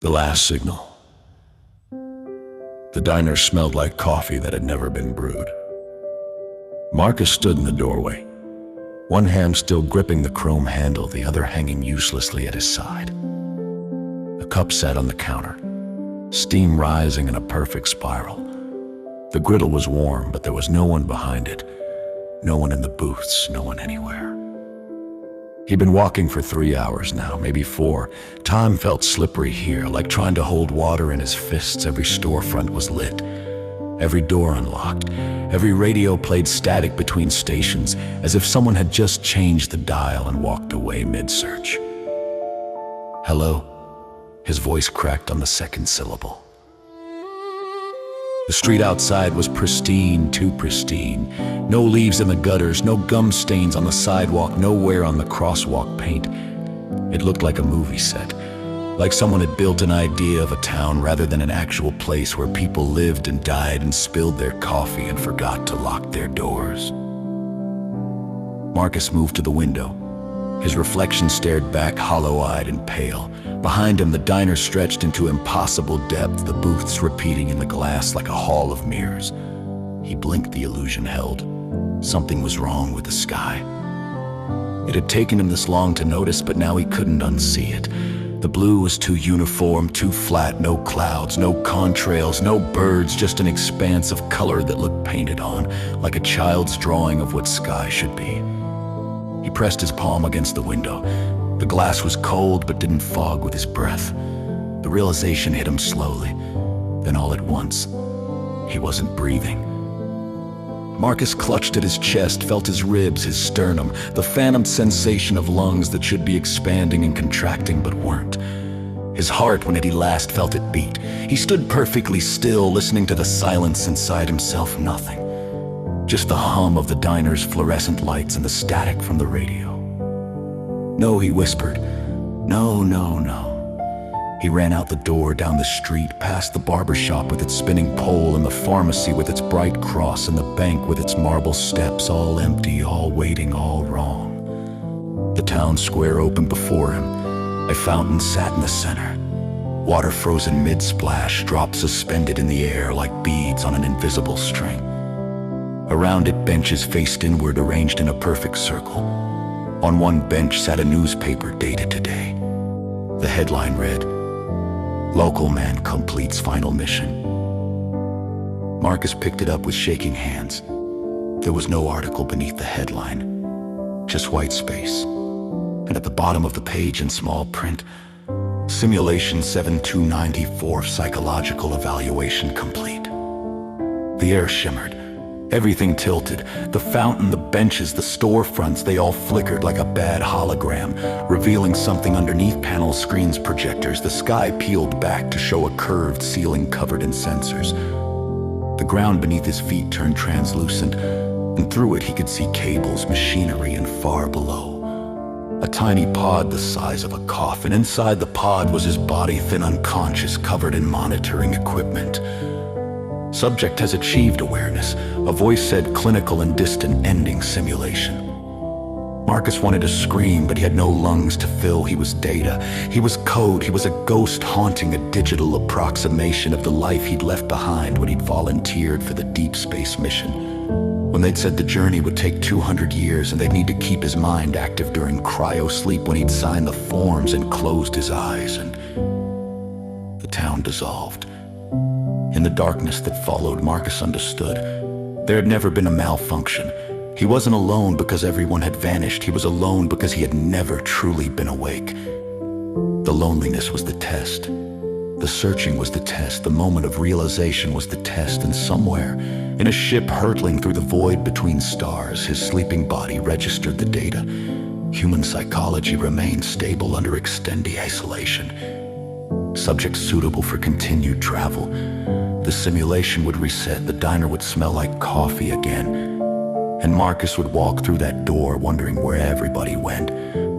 The last signal. The diner smelled like coffee that had never been brewed. Marcus stood in the doorway, one hand still gripping the chrome handle, the other hanging uselessly at his side. A cup sat on the counter, steam rising in a perfect spiral. The griddle was warm, but there was no one behind it. No one in the booths, no one anywhere. He'd been walking for 3 hours now, maybe 4. Time felt slippery here, like trying to hold water in his fists. Every storefront was lit, every door unlocked, every radio played static between stations, as if someone had just changed the dial and walked away mid-search. Hello? His voice cracked on the second syllable. The street outside was pristine, too pristine. No leaves in the gutters, no gum stains on the sidewalk, no wear on the crosswalk paint. It looked like a movie set, like someone had built an idea of a town rather than an actual place where people lived and died and spilled their coffee and forgot to lock their doors. Marcus moved to the window. His reflection stared back, hollow-eyed and pale. Behind him, the diner stretched into impossible depth, the booths repeating in the glass like a hall of mirrors. He blinked, the illusion held. Something was wrong with the sky. It had taken him this long to notice, but now he couldn't unsee it. The blue was too uniform, too flat, no clouds, no contrails, no birds, just an expanse of color that looked painted on, like a child's drawing of what sky should be. He pressed his palm against the window. The glass was cold but didn't fog with his breath. The realization hit him slowly. Then all at once, he wasn't breathing. Marcus clutched at his chest, felt his ribs, his sternum, the phantom sensation of lungs that should be expanding and contracting but weren't. His heart, when he last felt it beat. He stood perfectly still, listening to the silence inside himself. Nothing. Just the hum of the diner's fluorescent lights and the static from the radio. No, he whispered. No, no, no. He ran out the door, down the street, past the barber shop with its spinning pole and the pharmacy with its bright cross and the bank with its marble steps, all empty, all waiting, all wrong. The town square opened before him. A fountain sat in the center. Water frozen mid-splash, drops suspended in the air like beads on an invisible string. Around it, benches faced inward, arranged in a perfect circle. On one bench sat a newspaper dated today. The headline read, "Local man completes final mission." Marcus picked it up with shaking hands. There was no article beneath the headline, just white space. And at the bottom of the page in small print, Simulation 7294, psychological evaluation complete. The air shimmered. Everything tilted. The fountain, the benches, the storefronts, they all flickered like a bad hologram, revealing something underneath panel screens, projectors. The sky peeled back to show a curved ceiling covered in sensors. The ground beneath his feet turned translucent, and through it he could see cables, machinery, and far below, a tiny pod the size of a coffin. Inside the pod was his body, thin, unconscious, covered in monitoring equipment. Subject has achieved awareness. A voice said, clinical and distant, ending simulation. Marcus wanted to scream, but he had no lungs to fill. He was data. He was code. He was a ghost haunting a digital approximation of the life he'd left behind when he'd volunteered for the deep space mission. When they'd said the journey would take 200 years and they'd need to keep his mind active during cryo-sleep, when he'd signed the forms and closed his eyes, and the town dissolved. In the darkness that followed, Marcus understood. There had never been a malfunction. He wasn't alone because everyone had vanished. He was alone because he had never truly been awake. The loneliness was the test. The searching was the test. The moment of realization was the test. And somewhere, in a ship hurtling through the void between stars, his sleeping body registered the data. Human psychology remained stable under extended isolation. Subject suitable for continued travel. The simulation would reset, the diner would smell like coffee again, and Marcus would walk through that door wondering where everybody went,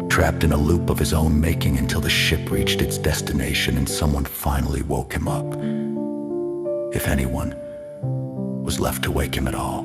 trapped in a loop of his own making until the ship reached its destination and someone finally woke him up. If anyone was left to wake him at all.